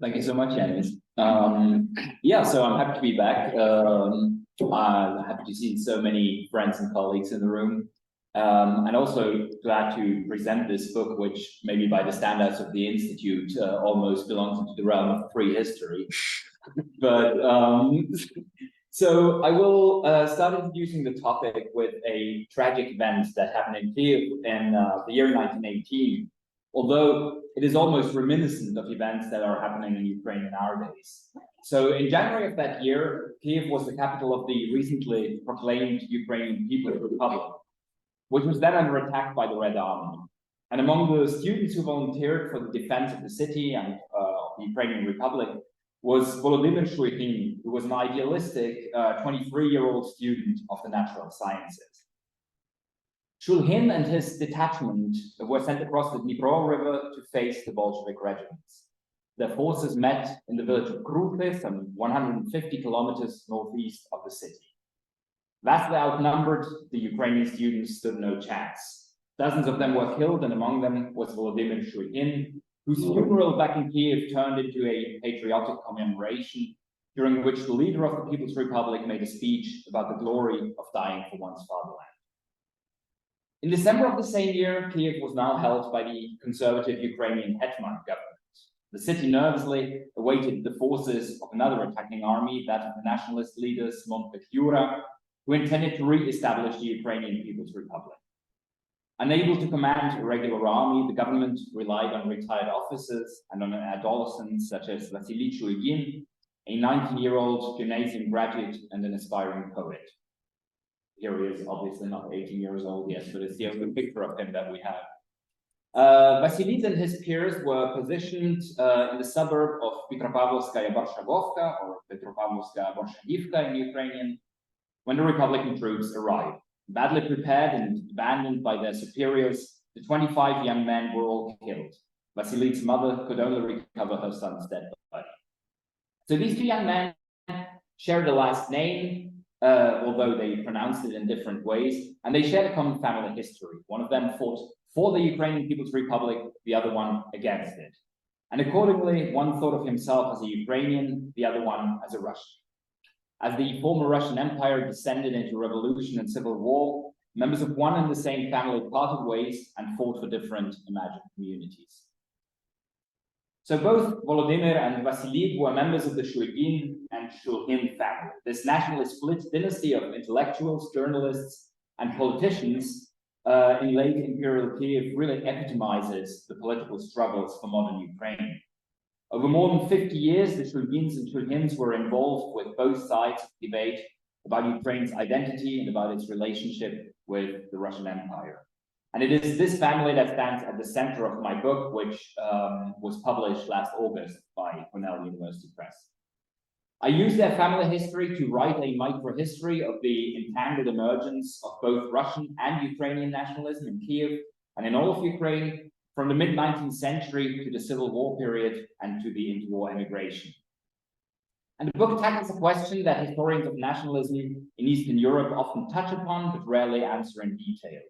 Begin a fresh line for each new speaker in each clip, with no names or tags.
Thank you so much, James. Yeah, so I'm happy to be back. I'm happy to see so many friends and colleagues in the room. And also glad to present this book, which maybe by the standards of the Institute almost belongs into the realm of prehistory. But so I will start introducing the topic with a tragic event that happened in Kiev in the year 1918. Although it is almost reminiscent of events that are happening in Ukraine nowadays. So in January of that year, Kiev was the capital of the recently proclaimed Ukrainian People's Republic, which was then under attack by the Red Army. And among the students who volunteered for the defense of the city and the Ukrainian Republic was Volodymyr Shul'gins, who was an idealistic 23-year-old student of the natural sciences. Shul'hyns and his detachment were sent across the Dnipro River to face the Bolshevik regiments. Their forces met in the village of Kruty, some 150 kilometers northeast of the city. Vastly outnumbered, the Ukrainian students stood no chance. Dozens of them were killed, and among them was Volodymyr Shul'gins, whose funeral back in Kiev turned into a patriotic commemoration, during which the leader of the People's Republic made a speech about the glory of dying for one's fatherland. In December of the same year, Kiev was now held by the conservative Ukrainian hetman government. The city nervously awaited the forces of another attacking army, that of the nationalist leader Simon Petlura, who intended to re-establish the Ukrainian People's Republic. Unable to command a regular army, the government relied on retired officers and on adolescents such as Vasily Shul'gin, a 19-year-old gymnasium graduate and an aspiring poet. Here he is, obviously not 18 years old yet, but it's the only picture of him that we have. Vasily and his peers were positioned in the suburb of Petropavlovskaya Borshagovka, or Petropavlovskaya Borshagivka in Ukrainian, when the Republican troops arrived. Badly prepared and abandoned by their superiors, the 25 young men were all killed. Vasily's mother could only recover her son's dead body. So these two young men shared a last name, although they pronounced it in different ways, and they shared a common family history. One of them fought for the Ukrainian People's Republic, the other one against it. And accordingly, one thought of himself as a Ukrainian, the other one as a Russian. As the former Russian Empire descended into revolution and civil war, members of one and the same family parted ways and fought for different imagined communities. So both Volodymyr and Vasily were members of the Shul'gin and Shul'hyn family. This nationally split dynasty of intellectuals, journalists, and politicians in late imperial Kiev really epitomizes the political struggles for modern Ukraine. Over more than 50 years, the Shul'gins and Shul'hyns were involved with both sides of the debate about Ukraine's identity and about its relationship with the Russian Empire. And it is this family that stands at the center of my book, which was published last August by Cornell University Press. I used their family history to write a microhistory of the entangled emergence of both Russian and Ukrainian nationalism in Kiev and in all of Ukraine, from the mid-19th century to the Civil War period and to the interwar emigration. And the book tackles a question that historians of nationalism in Eastern Europe often touch upon, but rarely answer in detail.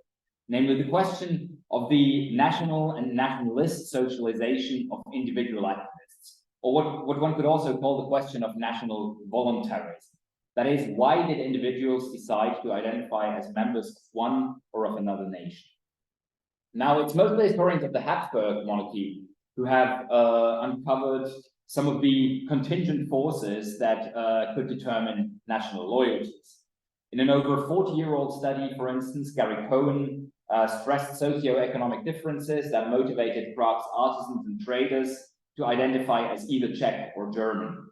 Namely, the question of the national and nationalist socialization of individual activists, or what one could also call the question of national voluntarism. That is, why did individuals decide to identify as members of one or of another nation? Now, it's mostly historians of the Habsburg monarchy who have uncovered some of the contingent forces that could determine national loyalties. In an over 40-year-old study, for instance, Gary Cohen stressed socioeconomic differences that motivated crafts artisans and traders to identify as either Czech or German.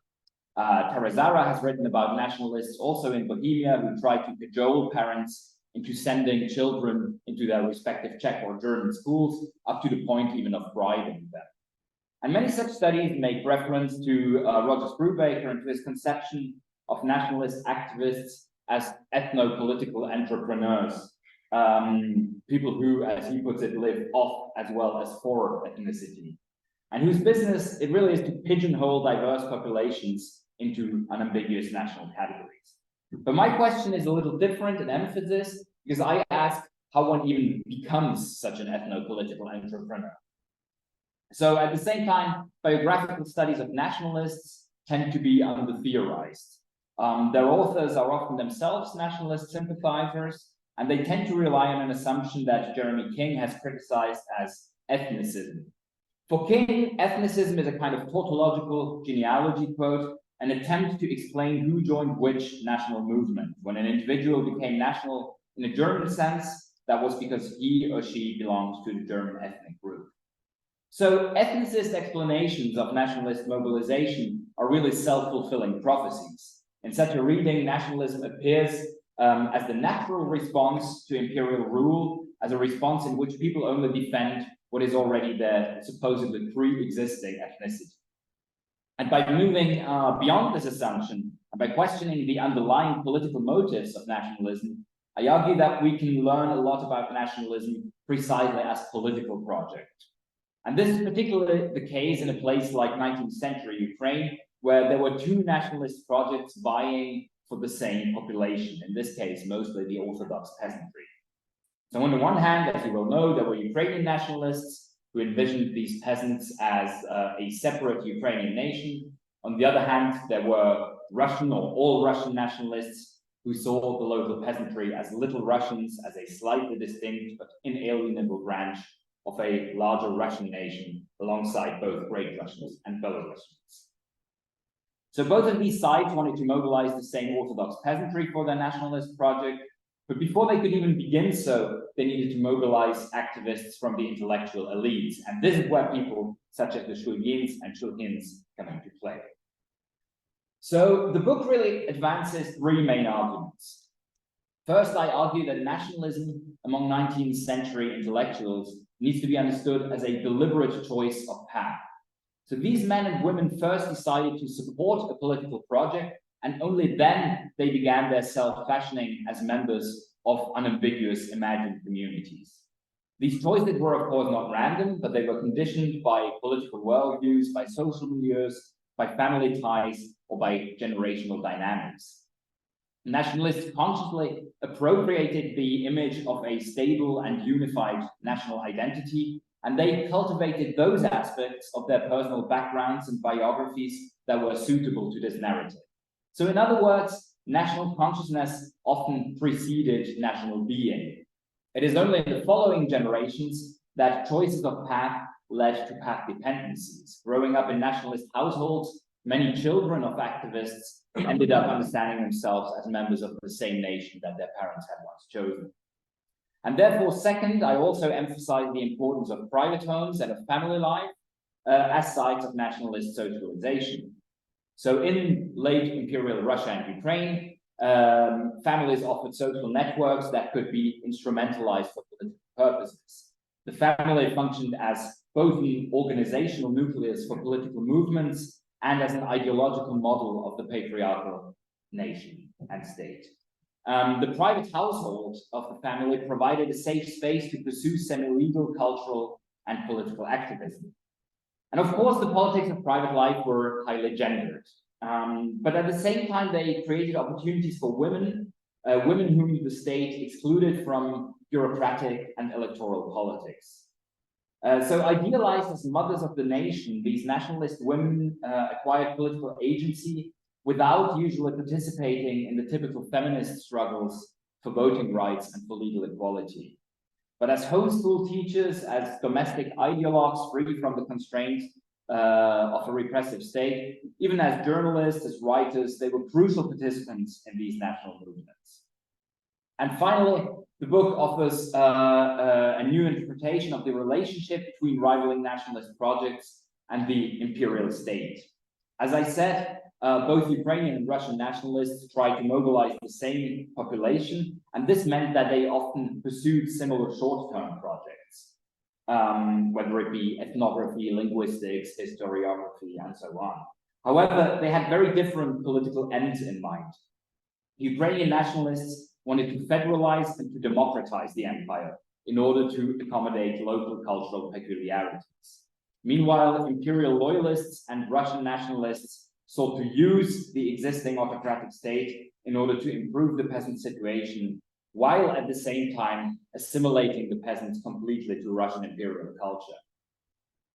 Tarazara has written about nationalists also in Bohemia who tried to cajole parents into sending children into their respective Czech or German schools, up to the point even of bribing them. And many such studies make reference to Roger Brubaker and to his conception of nationalist activists as ethno-political entrepreneurs, people who, as he puts it, live off as well as for ethnicity, and whose business it really is to pigeonhole diverse populations into unambiguous national categories. But my question is a little different in emphasis, because I ask how one even becomes such an ethno-political entrepreneur. So at the same time, biographical studies of nationalists tend to be under-theorized. Their authors are often themselves nationalist sympathizers, and they tend to rely on an assumption that Jeremy King has criticized as ethnicism. For King, ethnicism is a kind of tautological genealogy quote, an attempt to explain who joined which national movement. When an individual became national in a German sense, that was because he or she belonged to the German ethnic group. So ethnicist explanations of nationalist mobilization are really self-fulfilling prophecies. In such a reading, nationalism appears as the natural response to imperial rule, as a response in which people only defend what is already their supposedly pre-existing ethnicity. And by moving beyond this assumption, and by questioning the underlying political motives of nationalism, I argue that we can learn a lot about nationalism precisely as a political project. And this is particularly the case in a place like 19th century Ukraine, where there were two nationalist projects vying for the same population, in this case, mostly the Orthodox peasantry. So on the one hand, as you will know, there were Ukrainian nationalists who envisioned these peasants as a separate Ukrainian nation. On the other hand, there were Russian or all Russian nationalists who saw the local peasantry as Little Russians, as a slightly distinct but inalienable branch of a larger Russian nation, alongside both Great Russians and Belarusians. So both of these sides wanted to mobilize the same Orthodox peasantry for their nationalist project, but before they could even begin so, they needed to mobilize activists from the intellectual elites. And this is where people such as the Shul'gins and Shul'hyns come into play. So the book really advances three main arguments. First, I argue that nationalism among 19th century intellectuals needs to be understood as a deliberate choice of path. So these men and women first decided to support a political project, and only then they began their self-fashioning as members of unambiguous imagined communities. These choices were, of course, not random, but they were conditioned by political worldviews, by social milieux, by family ties, or by generational dynamics. Nationalists consciously appropriated the image of a stable and unified national identity, and they cultivated those aspects of their personal backgrounds and biographies that were suitable to this narrative. So in other words, national consciousness often preceded national being. It is only in the following generations that choices of path led to path dependencies. Growing up in nationalist households, many children of activists ended up understanding themselves as members of the same nation that their parents had once chosen. And therefore, second, I also emphasize the importance of private homes and of family life as sites of nationalist socialization. So in late imperial Russia and Ukraine, families offered social networks that could be instrumentalized for political purposes. The family functioned as both an organizational nucleus for political movements and as an ideological model of the patriarchal nation and state. The private household of the family provided a safe space to pursue semi-legal cultural and political activism. And of course, the politics of private life were highly gendered. But at the same time, they created opportunities for women, women whom the state excluded from bureaucratic and electoral politics. So idealized as mothers of the nation, these nationalist women acquired political agency without usually participating in the typical feminist struggles for voting rights and for legal equality. But as homeschool teachers, as domestic ideologues free from the constraints of a repressive state, even as journalists, as writers, they were crucial participants in these national movements. And finally, the book offers a new interpretation of the relationship between rivaling nationalist projects and the imperial state. As I said, both Ukrainian and Russian nationalists tried to mobilize the same population, and this meant that they often pursued similar short-term projects, whether it be ethnography, linguistics, historiography, and so on. However, they had very different political ends in mind. Ukrainian nationalists wanted to federalize and to democratize the empire in order to accommodate local cultural peculiarities. Meanwhile, imperial loyalists and Russian nationalists sought to use the existing autocratic state in order to improve the peasant situation, while at the same time assimilating the peasants completely to Russian imperial culture.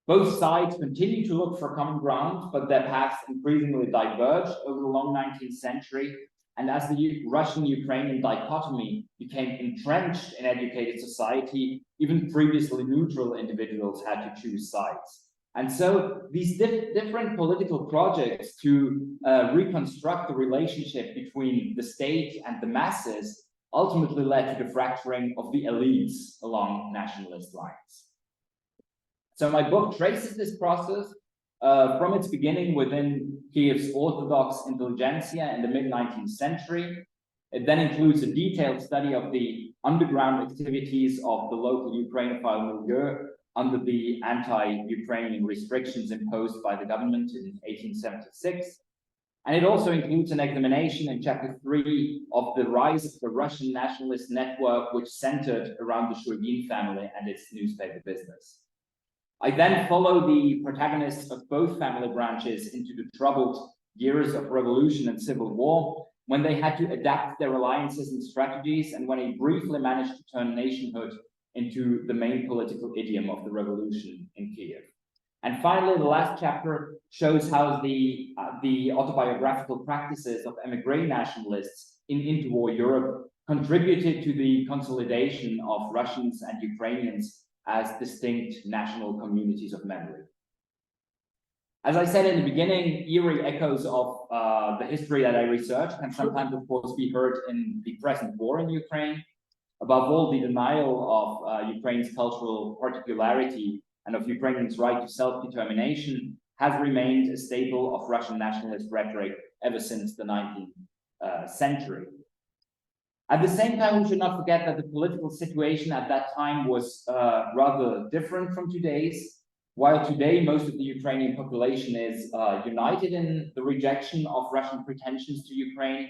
Both sides continue to look for common ground, but their paths increasingly diverged over the long 19th century. And as the Russian-Ukrainian dichotomy became entrenched in educated society, even previously neutral individuals had to choose sides. And so these different political projects to reconstruct the relationship between the state and the masses ultimately led to the fracturing of the elites along nationalist lines. So my book traces this process from its beginning within Kiev's Orthodox intelligentsia in the mid-19th century. It then includes a detailed study of the underground activities of the local Ukrainophile milieu under the anti-Ukrainian restrictions imposed by the government in 1876. And it also includes an examination in chapter 3 of the rise of the Russian nationalist network, which centered around the Shul'gin family and its newspaper business. I then follow the protagonists of both family branches into the troubled years of revolution and civil war, when they had to adapt their alliances and strategies, and when they briefly managed to turn nationhood into the main political idiom of the revolution in Kiev. And finally, the last chapter shows how the autobiographical practices of emigre nationalists in interwar Europe contributed to the consolidation of Russians and Ukrainians as distinct national communities of memory. As I said in the beginning, eerie echoes of the history that I researched can sometimes, of course, be heard in the present war in Ukraine. Above all, the denial of Ukraine's cultural particularity and of Ukrainians' right to self-determination has remained a staple of Russian nationalist rhetoric ever since the 19th century. At the same time, we should not forget that the political situation at that time was rather different from today's. While today most of the Ukrainian population is united in the rejection of Russian pretensions to Ukraine,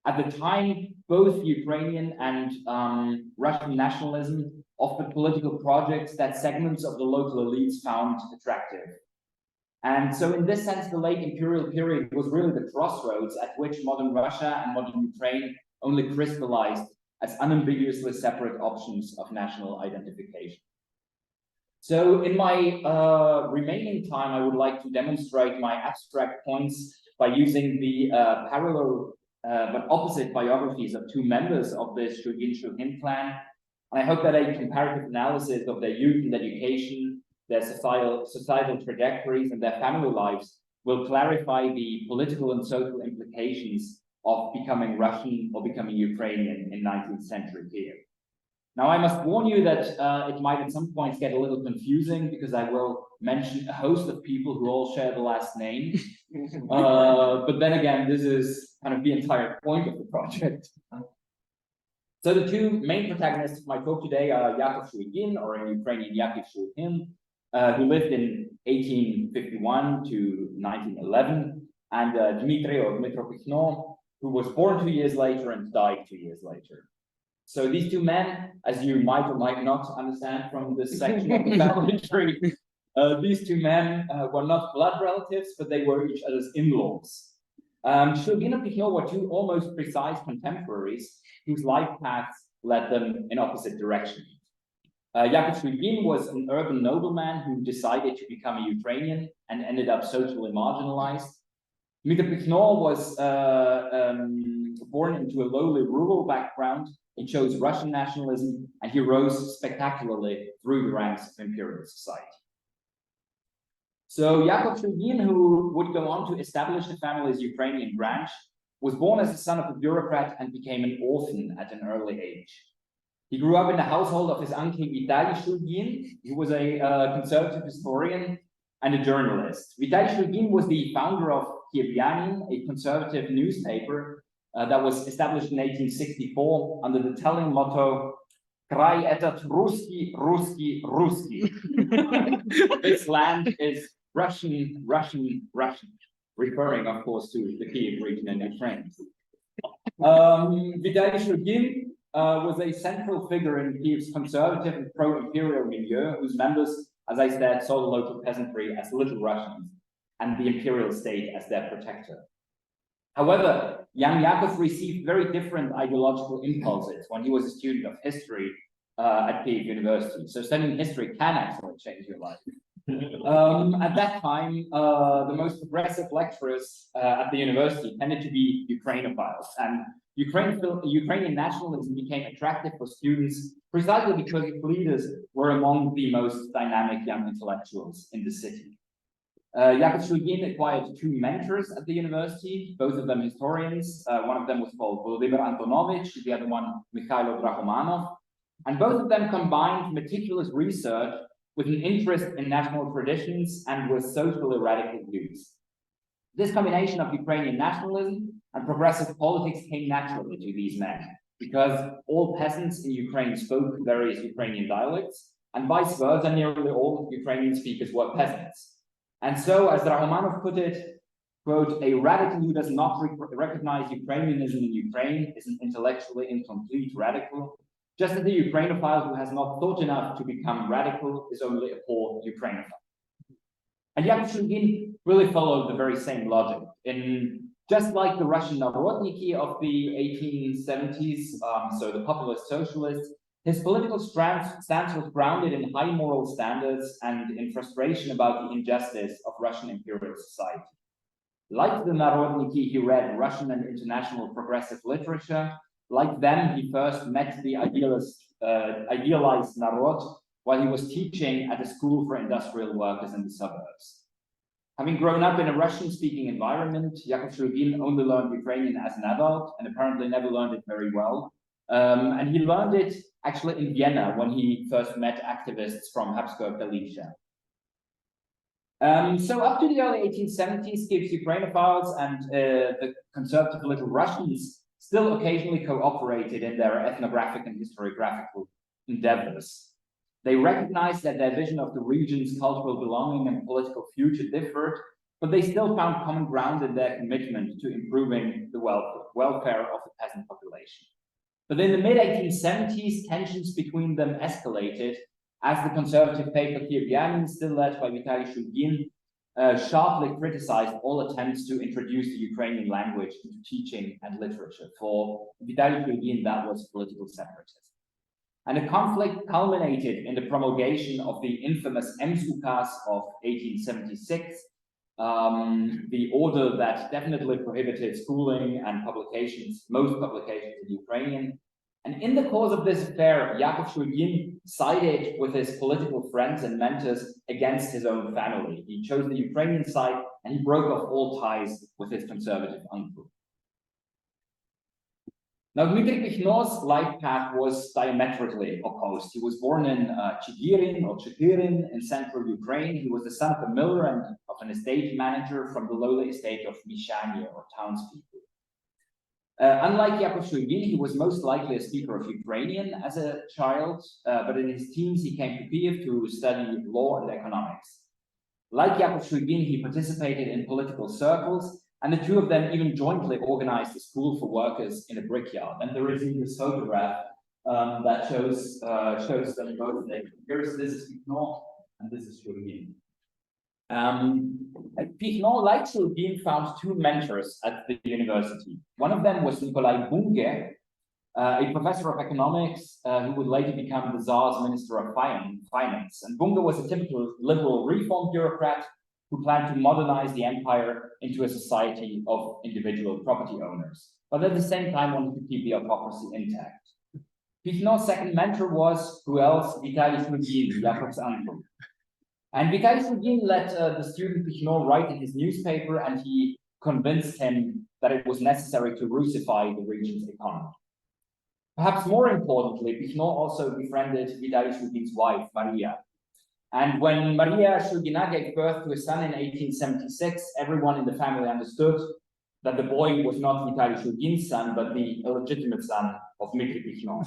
at the time both Ukrainian and Russian nationalism offered political projects that segments of the local elites found attractive. And so in this sense, the late imperial period was really the crossroads at which modern Russia and modern Ukraine only crystallized as unambiguously separate options of national identification. So in my remaining time, I would like to demonstrate my abstract points by using the parallel but opposite biographies of two members of this Shul'gin clan. And I hope that a comparative analysis of their youth and education, their societal trajectories, and their family lives will clarify the political and social implications of becoming Russian or becoming Ukrainian in 19th century Kiev. Now, I must warn you that it might at some points get a little confusing because I will mention a host of people who all share the last name. But then again, this is kind of the entire point of the project. So the two main protagonists of my talk today are Yakov Shul'gin, or in Ukrainian, Yakov Shul'hyn, who lived in 1851 to 1911, and Dmitry or Dmitro Pichno, who was born 2 years later and died 2 years later. So these two men, as you might or might not understand from this section of the family tree, these two men were not blood relatives, but they were each other's in-laws. Shul'gin and Pichno were two almost precise contemporaries whose life paths led them in opposite directions. Yakov Shul'gin was an urban nobleman who decided to become a Ukrainian and ended up socially marginalized. Dmitry Pichno was born into a lowly rural background. He chose Russian nationalism, and he rose spectacularly through the ranks of imperial society. So Yakov Shul'gin, who would go on to establish the family's Ukrainian branch, was born as the son of a bureaucrat and became an orphan at an early age. He grew up in the household of his uncle Vitaly Shul'gin, who was a conservative historian and a journalist. Vitaly Shul'gin was the founder of Kievan, a conservative newspaper that was established in 1864 under the telling motto, "Krai etat Ruski, Ruski, Ruski." This land is Russian, Russian, Russian, referring, of course, to the Kiev region in Ukraine. Vitaly Shul'gin was a central figure in Kiev's conservative and pro-imperial milieu, whose members, as I said, saw the local peasantry as little Russians and the imperial state as their protector. However, young Yakov received very different ideological impulses when he was a student of history at Kiev University. So studying history can actually change your life. At that time, the most progressive lecturers at the university tended to be Ukrainophiles, and Ukrainian nationalism became attractive for students precisely because its leaders were among the most dynamic young intellectuals in the city. Yakov Shul'gin acquired two mentors at the university, both of them historians. One of them was called Volodymyr Antonovich, the other one Mikhailo Drahomanov, and both of them combined meticulous research with an interest in national traditions and with socially radical views. This combination of Ukrainian nationalism and progressive politics came naturally to these men, because all peasants in Ukraine spoke various Ukrainian dialects, and vice versa, nearly all Ukrainian speakers were peasants. And so, as Drahomanov put it, quote, a radical who does not recognize Ukrainianism in Ukraine is an intellectually incomplete radical, just as the Ukrainophile who has not thought enough to become radical is only a poor Ukrainophile. And Yakov Shul'gin really followed the very same logic. Just like the Russian Narodniki of the 1870s, so the populist socialists, his political stance was grounded in high moral standards and in frustration about the injustice of Russian imperial society. Like the Narodniki, he read Russian and international progressive literature. Like them, he first met the idealized Narod while he was teaching at a school for industrial workers in the suburbs. Having grown up in a Russian-speaking environment, Yakov Shul'gin only learned Ukrainian as an adult and apparently never learned it very well. And he learned it actually in Vienna when he first met activists from Habsburg Galicia. So up to the early 1870s, Kiev's Ukrainophiles and the conservative Little Russians still occasionally cooperated in their ethnographic and historiographical endeavors. They recognized that their vision of the region's cultural belonging and political future differed, but they still found common ground in their commitment to improving the welfare of the peasant population. But in the mid-1870s, tensions between them escalated as the conservative paper Kievan, still led by Vitaly Shul'gin, sharply criticized all attempts to introduce the Ukrainian language into teaching and literature. For Vitaly Shul'gin, that was political separatism. And the conflict culminated in the promulgation of the infamous Ems Ukaz of 1876, the order that definitely prohibited schooling and publications, most publications in Ukrainian. And in the course of this affair, Yakov Shul'gin sided with his political friends and mentors against his own family. He chose the Ukrainian side and he broke off all ties with his conservative uncle. Now, Dmitry Pichno's life path was diametrically opposed. He was born in Chegirin in central Ukraine. He was the son of a miller and of an estate manager from the lowly estate of Mishania, or townspeople. Unlike Yakov Shul'gin, he was most likely a speaker of Ukrainian as a child, but in his teens he came to Kiev to study law and economics. Like Yakov Shul'gin, he participated in political circles, and the two of them even jointly organized a school for workers in a brickyard. And there is even this photograph that shows them both. This is Pichno, and this is Shul'gin. Pichno, like Shul'gin, found two mentors at the university. One of them was Nikolai Bunge, a professor of economics who would later become the Tsar's Minister of Finance. And Bunge was a typical liberal reform bureaucrat who planned to modernize the empire into a society of individual property owners, but at the same time wanted to keep the autocracy intact. Pichno's second mentor was, who else? Vitaly Shul'gin, Yakov's uncle. And Vitaly Shul'gin let the student Pichno write in his newspaper, and he convinced him that it was necessary to Russify the region's economy. Perhaps more importantly, Pichno also befriended Vitaly Shul'gin's wife, Maria. And when Maria Shul'gina gave birth to a son in 1876, everyone in the family understood that the boy was not Vitaly Shul'gin's son, but the illegitimate son of Dmitry Pichno.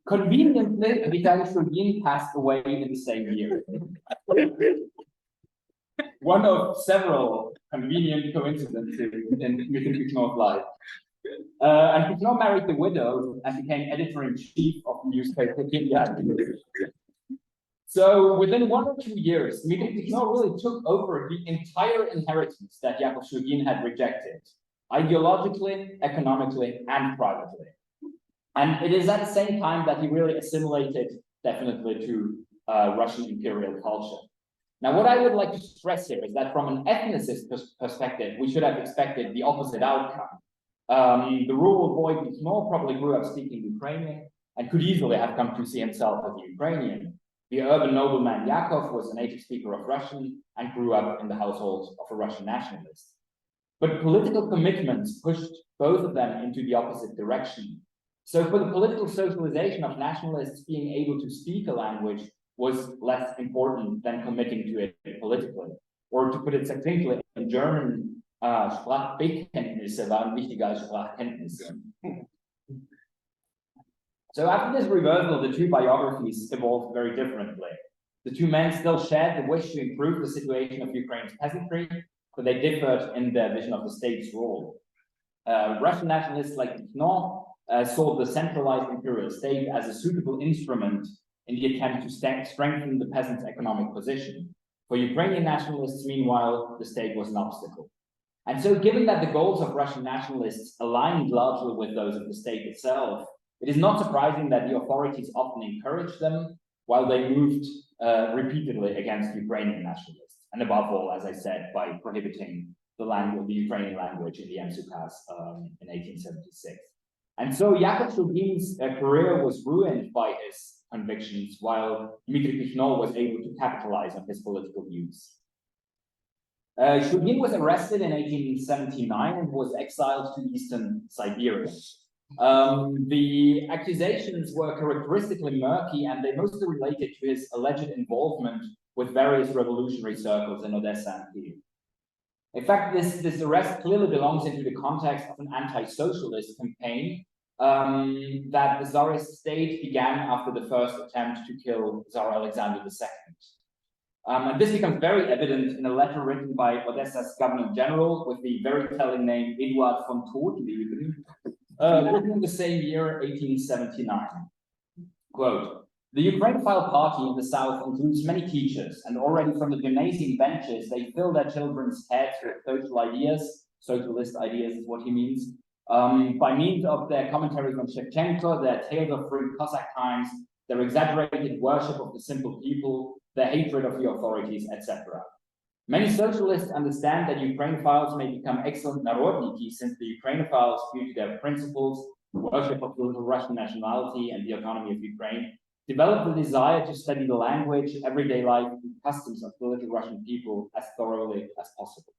Conveniently, Vitaly Shul'gin passed away in the same year. One of several convenient coincidences in Dmitry Pichno's life. And Pichno married the widow and became editor-in-chief of the newspaper Kievan. So within 1 or 2 years, Dmitry Pichno really took over the entire inheritance that Yakov Shul'gin had rejected, ideologically, economically, and privately. And it is at the same time that he really assimilated definitely to Russian imperial culture. Now, what I would like to stress here is that from an ethnicist perspective, we should have expected the opposite outcome. The rural boy Pichno probably grew up speaking Ukrainian and could easily have come to see himself as a Ukrainian. The urban nobleman Yakov was a native speaker of Russian and grew up in the household of a Russian nationalist. But political commitments pushed both of them into the opposite direction. So for the political socialization of nationalists, being able to speak a language was less important than committing to it politically. Or to put it succinctly, in German, Sprachbekenntnisse waren wichtiger als Sprachkenntnisse. So after this reversal, the two biographies evolved very differently. The two men still shared the wish to improve the situation of Ukraine's peasantry, but they differed in their vision of the state's role. Russian nationalists like Pichno saw the centralized imperial state as a suitable instrument in the attempt to strengthen the peasants' economic position. For Ukrainian nationalists, meanwhile, the state was an obstacle. And so, given that the goals of Russian nationalists aligned largely with those of the state itself, it is not surprising that the authorities often encouraged them, while they moved repeatedly against Ukrainian nationalists. And above all, as I said, by prohibiting the Ukrainian language in the MSUKAS in 1876. And so Yakov Shul'gins' career was ruined by his convictions, while Dmitry Pichno was able to capitalize on his political views. Shul'gin was arrested in 1879 and was exiled to eastern Siberia. The accusations were characteristically murky, and they mostly related to his alleged involvement with various revolutionary circles in Odessa and Kiev. In fact, this arrest clearly belongs into the context of an anti-socialist campaign that the Tsarist state began after the first attempt to kill Tsar Alexander II. And this becomes very evident in a letter written by Odessa's governor general with the very telling name Eduard von Todleben, written in the same year, 1879. Quote, "The Ukrainophile party in the south includes many teachers, and already from the gymnasium benches, they fill their children's heads with social ideas," socialist ideas is what he means, by means of their commentaries on Shevchenko, their tales of free Cossack times, their exaggerated worship of the simple people, their hatred of the authorities, etc. Many socialists understand that Ukrainophiles may become excellent narodniki, since the Ukrainophiles, due to their principles, worship of the Russian nationality and the autonomy of Ukraine, develop the desire to study the language, everyday life, and customs of the little Russian people as thoroughly as possible.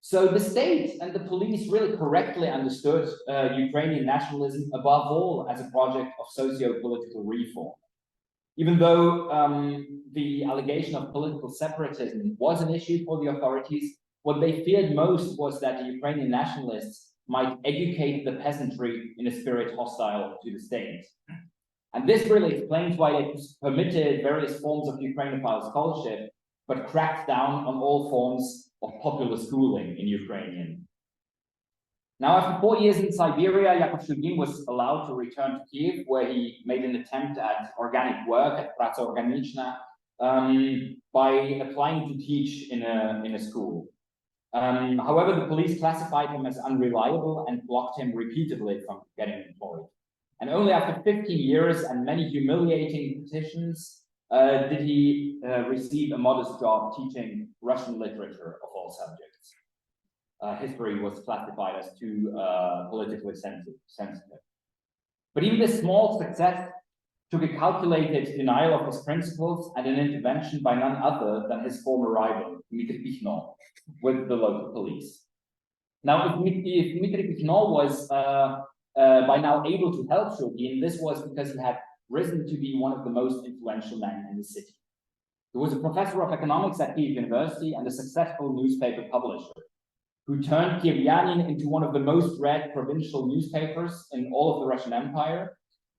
So the state and the police really correctly understood Ukrainian nationalism above all as a project of socio-political reform. Even though the allegation of political separatism was an issue for the authorities, what they feared most was that the Ukrainian nationalists might educate the peasantry in a spirit hostile to the state. And this really explains why they permitted various forms of Ukrainophile scholarship, but cracked down on all forms of popular schooling in Ukrainian. Now, after 4 years in Siberia, Yakov Shul'gin was allowed to return to Kiev, where he made an attempt at organic work at Praca Organiczna by applying to teach in a school. However, the police classified him as unreliable and blocked him repeatedly from getting employed. And only after 15 years and many humiliating petitions did he receive a modest job teaching Russian literature of all subjects. History was classified as too politically sensitive. But even this small success took a calculated denial of his principles and an intervention by none other than his former rival, Dmitry Pichno, with the local police. Now, if Dmitry Pichno was by now able to help Shul'gin, this was because he had risen to be one of the most influential men in the city. He was a professor of economics at Kiev University and a successful newspaper publisher, who turned Kievan into one of the most read provincial newspapers in all of the Russian Empire,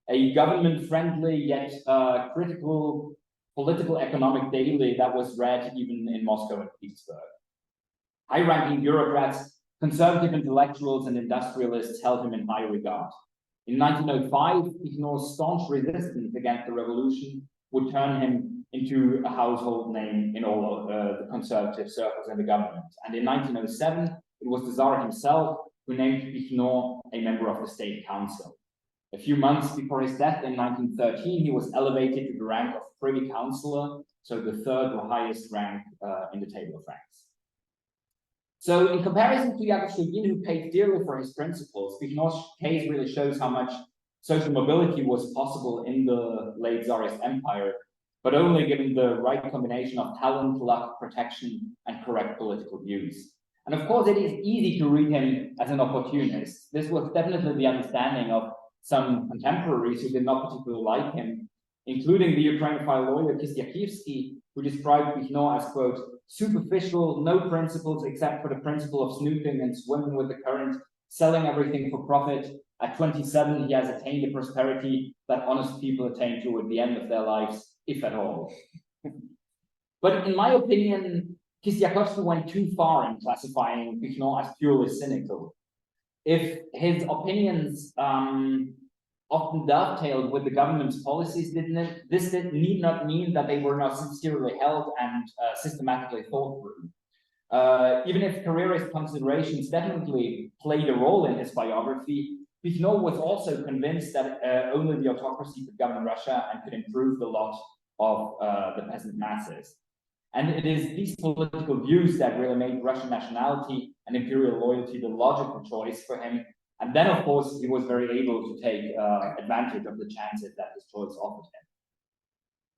a government-friendly yet critical political economic daily that was read even in Moscow and Petersburg. High-ranking bureaucrats, conservative intellectuals, and industrialists held him in high regard. In 1905, Pichno's staunch resistance against the revolution would turn him into a household name in all of the conservative circles in the government. And in 1907, it was the Tsar himself who named Pichno a member of the State Council. A few months before his death in 1913, he was elevated to the rank of Privy Councillor, so the third or highest rank in the table of ranks. So in comparison to Yakov Shul'gin, who paid dearly for his principles, Pichon's case really shows how much social mobility was possible in the late Tsarist empire, but only given the right combination of talent, luck, protection, and correct political views. And of course, it is easy to read him as an opportunist. This was definitely the understanding of some contemporaries who did not particularly like him, including the Ukrainophile lawyer Kievsky, who described Pichon as, quote, superficial, no principles except for the principle of snooping and swimming with the current, selling everything for profit. At 27, he has attained the prosperity that honest people attain to at the end of their lives, if at all. But in my opinion, Kievsky went too far in classifying Pichon as purely cynical. If his opinions often dovetailed with the government's policies, this need not mean that they were not sincerely held and systematically thought through. Even if careerist considerations definitely played a role in his biography, Pichon was also convinced that only the autocracy could govern Russia and could improve the lot of the peasant masses. And it is these political views that really made Russian nationality and imperial loyalty the logical choice for him. And then, of course, he was very able to take advantage of the chances that his choice offered him.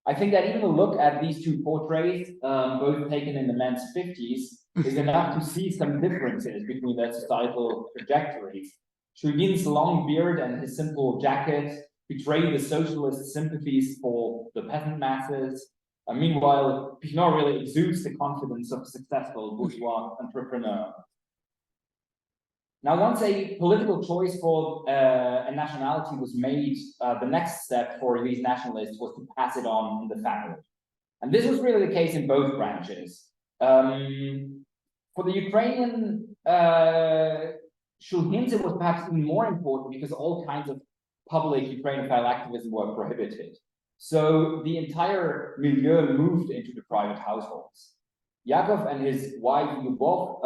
I think that even a look at these two portraits, both taken in the man's 50s, is enough to see some differences between their societal trajectories. Shul'gin's long beard and his simple jacket betray the socialist sympathies for the peasant masses. Meanwhile, Pichon really exudes the confidence of a successful bourgeois entrepreneur. Now, once a political choice for a nationality was made, the next step for these nationalists was to pass it on in the family. And this was really the case in both branches. For the Ukrainian Shul'hyns, it was perhaps even more important because all kinds of public Ukrainophile activism were prohibited. So the entire milieu moved into the private households. Yakov and his wife Lyubov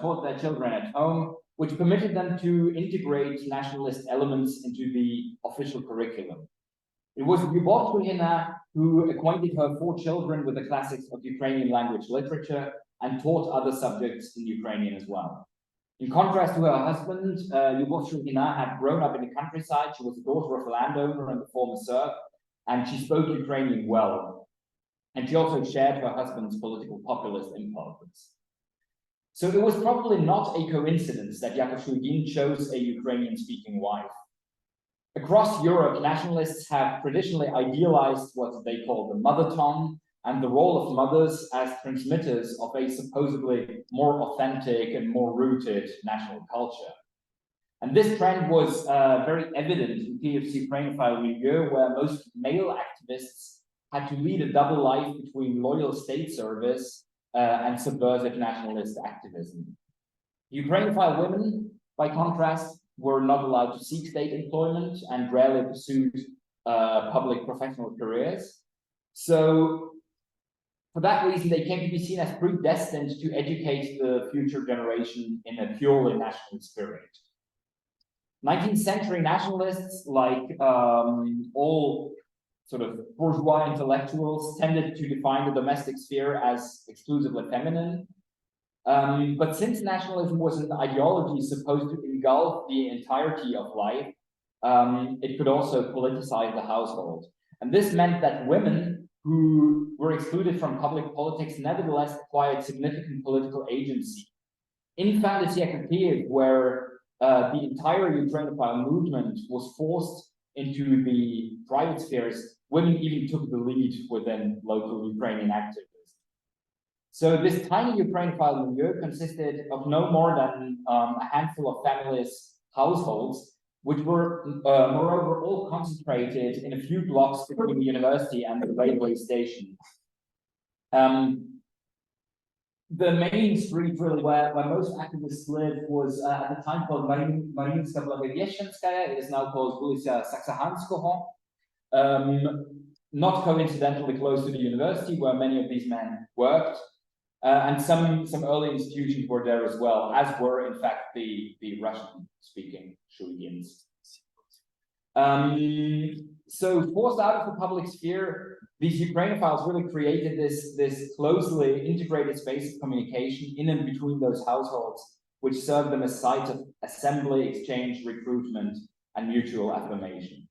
taught their children at home, which permitted them to integrate nationalist elements into the official curriculum. It was Lyubov Shul'hyna who acquainted her 4 children with the classics of Ukrainian language literature and taught other subjects in Ukrainian as well. In contrast to her husband, Lyubov Shul'hyna had grown up in the countryside. She was the daughter of a landowner and a former serf, and she spoke Ukrainian well. And she also shared her husband's political populist impulses. So it was probably not a coincidence that Yakov Shul'gin chose a Ukrainian-speaking wife. Across Europe, nationalists have traditionally idealized what they call the mother tongue and the role of mothers as transmitters of a supposedly more authentic and more rooted national culture. And this trend was very evident in Kiev's Ukrainophile milieu, where most male activists had to lead a double life between loyal state service and subversive nationalist activism. Ukrainophile women, by contrast, were not allowed to seek state employment and rarely pursued public professional careers. So for that reason, they came to be seen as predestined to educate the future generation in a purely national spirit. 19th century nationalists, like all sort of bourgeois intellectuals, tended to define the domestic sphere as exclusively feminine. But since nationalism was an ideology supposed to engulf the entirety of life, it could also politicize the household. And this meant that women who were excluded from public politics nevertheless acquired significant political agency. In fin-de-siècle Kiev, where the entire Ukrainophile movement was forced into the private spheres, women even took the lead within local Ukrainian activists. So this tiny Ukrainophile milieu consisted of no more than a handful of families' households, which were moreover all concentrated in a few blocks between the university and the railway station. The main street really where most activists lived was at the time called Mariinska Blagoveschenskaya. It is now called Ulica Saksahanskoho. Not coincidentally close to the university where many of these men worked. And some early institutions were there as well, as were in fact the Russian-speaking Shul'gins. So forced out of the public sphere, these Ukrainophiles really created this closely integrated space of communication in and between those households, which served them as sites of assembly, exchange, recruitment, and mutual affirmation.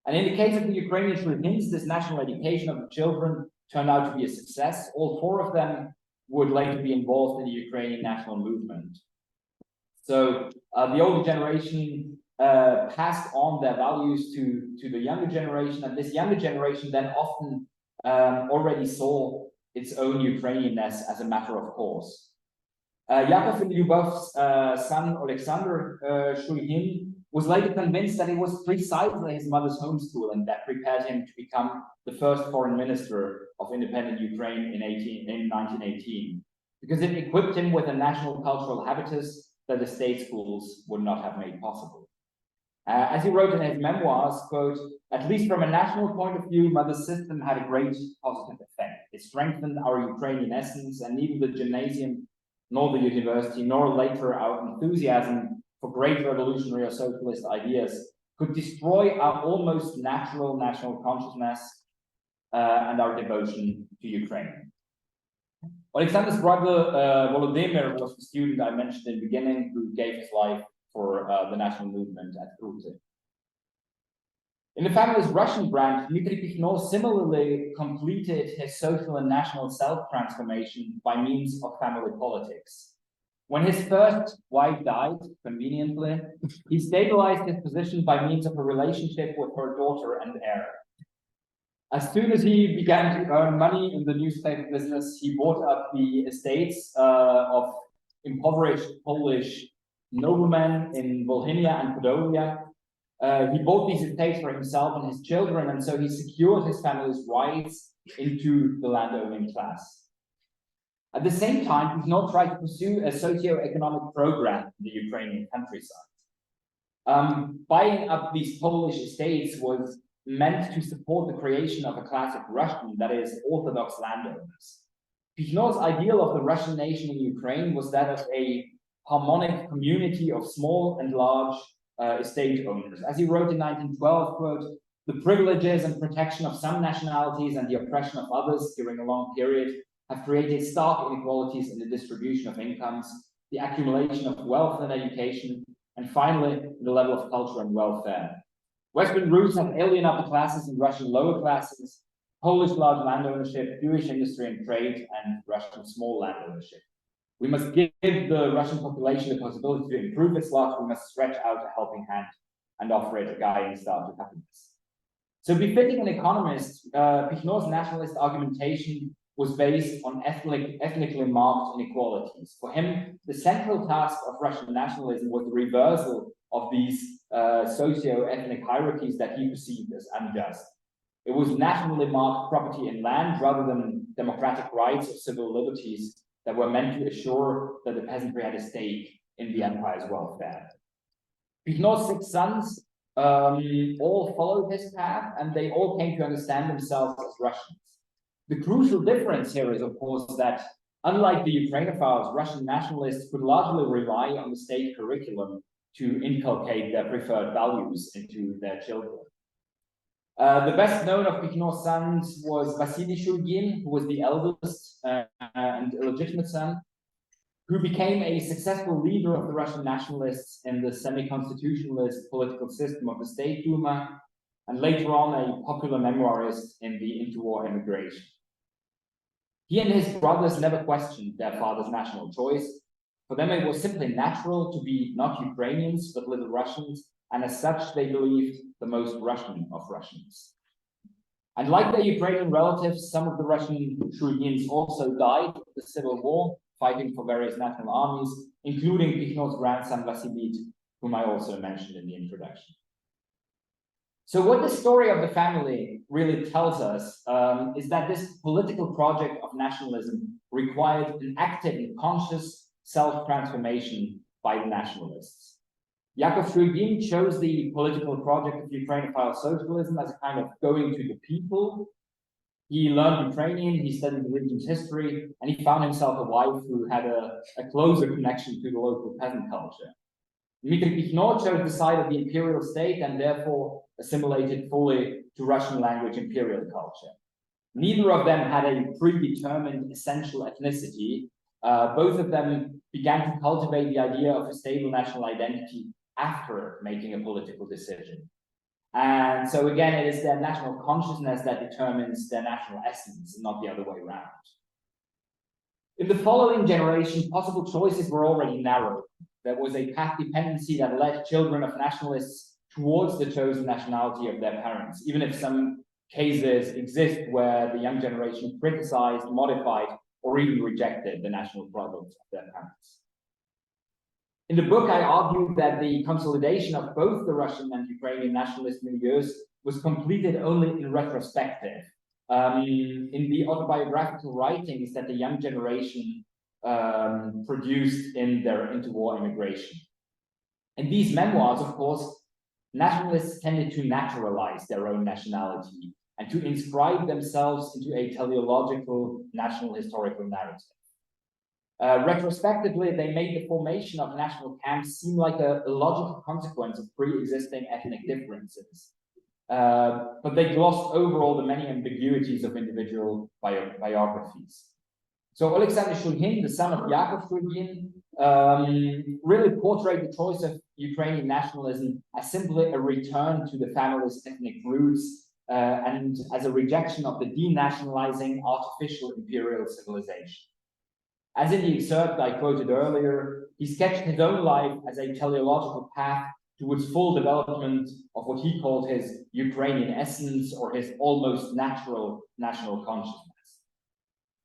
And in the case of the Ukrainian Shul'gins, this national education of the children turned out to be a success. All four of them would later be involved in the Ukrainian national movement. So the older generation passed on their values to the younger generation, and this younger generation then often already saw its own Ukrainianness as a matter of course. Yakov and Lyubov's son, Alexander Shul'gin, was later convinced that it was precisely his mother's homeschooling that prepared him to become the first foreign minister of independent Ukraine in 1918, because it equipped him with a national cultural habitus that the state schools would not have made possible. As he wrote in his memoirs, quote, "At least from a national point of view, Mother's system had a great positive effect. It strengthened our Ukrainian essence, and neither the gymnasium, nor the university, nor later our enthusiasm for great revolutionary or socialist ideas could destroy our almost natural national consciousness and our devotion to Ukraine." Alexander's brother Volodymyr was the student I mentioned in the beginning who gave his life for the national movement at Krutze. In the family's Russian branch, Dmitry Pichno similarly completed his social and national self-transformation by means of family politics. When his first wife died, conveniently, he stabilized his position by means of a relationship with her daughter and heir. As soon as he began to earn money in the newspaper business, he bought up the estates of impoverished Polish noblemen in Volhynia and Podolia. He bought these estates for himself and his children, and so he secured his family's rights into the landowning class. At the same time, he did not try to pursue a socio-economic program in the Ukrainian countryside. Buying up these Polish estates was meant to support the creation of a class of Russian, that is, Orthodox landowners. Pichno's ideal of the Russian nation in Ukraine was that of a harmonic community of small and large estate owners. As he wrote in 1912, quote, "The privileges and protection of some nationalities and the oppression of others during a long period have created stark inequalities in the distribution of incomes, the accumulation of wealth and education, and finally, the level of culture and welfare. Western roots have alien upper classes and Russian lower classes, Polish large land ownership, Jewish industry and trade, and Russian small land ownership. We must give the Russian population the possibility to improve its lot. We must stretch out a helping hand and offer it a guiding star to happiness." So befitting an economist, Pichno's nationalist argumentation was based on ethnically marked inequalities. For him, the central task of Russian nationalism was the reversal of these socio-ethnic hierarchies that he perceived as unjust. It was nationally marked property in land rather than democratic rights or civil liberties that were meant to assure that the peasantry had a stake in the empire's welfare. Pichno's 6 sons all followed his path, and they all came to understand themselves as Russians. The crucial difference here is, of course, that unlike the Ukrainophiles, Russian nationalists could largely rely on the state curriculum to inculcate their preferred values into their children. The best known of Pichno's sons was Vasily Shul'gin, who was the eldest and illegitimate son, who became a successful leader of the Russian nationalists in the semi-constitutionalist political system of the State Duma, and later on a popular memoirist in the interwar emigration. He and his brothers never questioned their father's national choice. For them, it was simply natural to be not Ukrainians, but Little Russians, and as such, they believed the most Russian of Russians. And like their Ukrainian relatives, some of the Russian Shul'gins also died in the Civil War, fighting for various national armies, including Pichno's grandson Vasily, whom I also mentioned in the introduction. So what the story of the family really tells us is that this political project of nationalism required an active and conscious self-transformation by the nationalists. Yakov Shul'gin chose the political project of Ukrainophile socialism as a kind of going to the people. He learned Ukrainian, he studied the region's history, and he found himself a wife who had a closer connection to the local peasant culture. Dmitry Pichno chose the side of the imperial state and therefore assimilated fully to Russian language imperial culture. Neither of them had a predetermined essential ethnicity. Both of them began to cultivate the idea of a stable national identity after making a political decision. And so again, it is their national consciousness that determines their national essence, and not the other way around. In the following generation, possible choices were already narrowed. There was a path dependency that led children of nationalists towards the chosen nationality of their parents, even if some cases exist where the young generation criticized, modified, or even rejected the national products of their parents. In the book, I argued that the consolidation of both the Russian and Ukrainian nationalist milieus was completed only in retrospective. In the autobiographical writings that the young generation produced in their interwar immigration. In these memoirs, of course, nationalists tended to naturalize their own nationality and to inscribe themselves into a teleological national historical narrative. Retrospectively, they made the formation of national camps seem like a logical consequence of pre-existing ethnic differences. But they glossed over all the many ambiguities of individual biographies. So Alexander Shul'gin, the son of Yakov Shul'gin, really portrayed the choice of Ukrainian nationalism as simply a return to the family's ethnic roots and as a rejection of the denationalizing artificial imperial civilization. As in the excerpt I quoted earlier, he sketched his own life as a teleological path towards full development of what he called his Ukrainian essence or his almost natural national consciousness.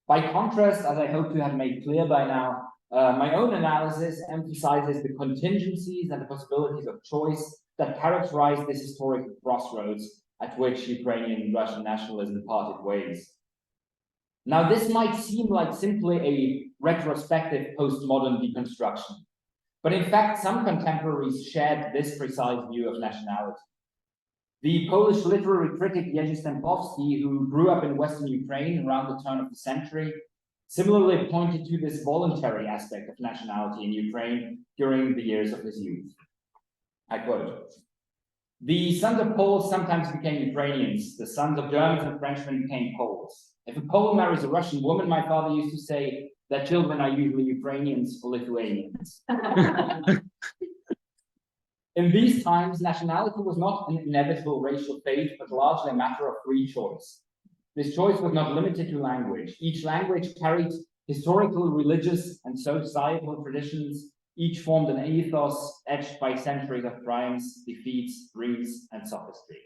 By contrast, as I hope to have made clear by now, my own analysis emphasizes the contingencies and the possibilities of choice that characterize this historic crossroads at which Ukrainian and Russian nationalism parted ways. Now, this might seem like simply a retrospective postmodern deconstruction, but in fact, some contemporaries shared this precise view of nationality. The Polish literary critic Jerzy Stępowski, who grew up in Western Ukraine around the turn of the century, similarly pointed to this voluntary aspect of nationality in Ukraine during the years of his youth. I quote, "The sons of Poles sometimes became Ukrainians. The sons of Germans and Frenchmen became Poles. If a Pole marries a Russian woman, my father used to say, their children are usually Ukrainians or Lithuanians." In these times, nationality was not an inevitable racial fate, but largely a matter of free choice. This choice was not limited to language. Each language carried historical, religious, and societal traditions. Each formed an ethos etched by centuries of triumphs, defeats, dreams, and sophistry.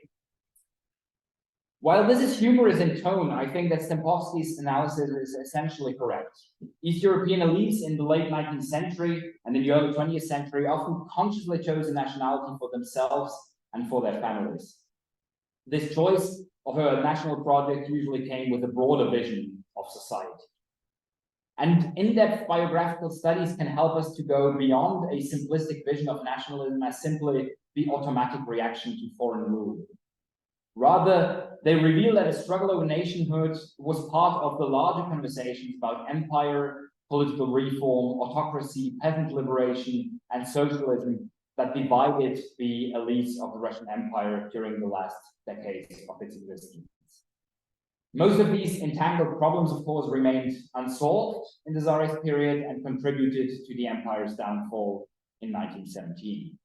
While this is humorous in tone, I think that Stępowski's analysis is essentially correct. East European elites in the late 19th century and in the early 20th century often consciously chose a nationality for themselves and for their families. This choice of a national project usually came with a broader vision of society. And in-depth biographical studies can help us to go beyond a simplistic vision of nationalism as simply the automatic reaction to foreign rule. Rather, they reveal that a struggle over nationhood was part of the larger conversations about empire, political reform, autocracy, peasant liberation, and socialism that divided the elites of the Russian Empire during the last decades of its existence. Most of these entangled problems, of course, remained unsolved in the Tsarist period and contributed to the empire's downfall in 1917.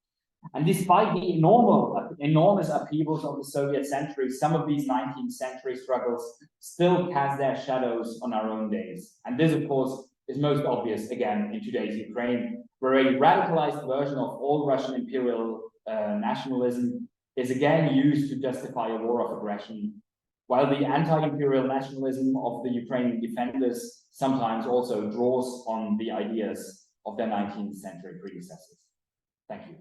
And despite the enormous upheavals of the Soviet century, some of these 19th century struggles still cast their shadows on our own days. And this, of course, is most obvious again in today's Ukraine, where a radicalized version of all Russian imperial nationalism is again used to justify a war of aggression, while the anti-imperial nationalism of the Ukrainian defenders sometimes also draws on the ideas of their 19th century predecessors. Thank you.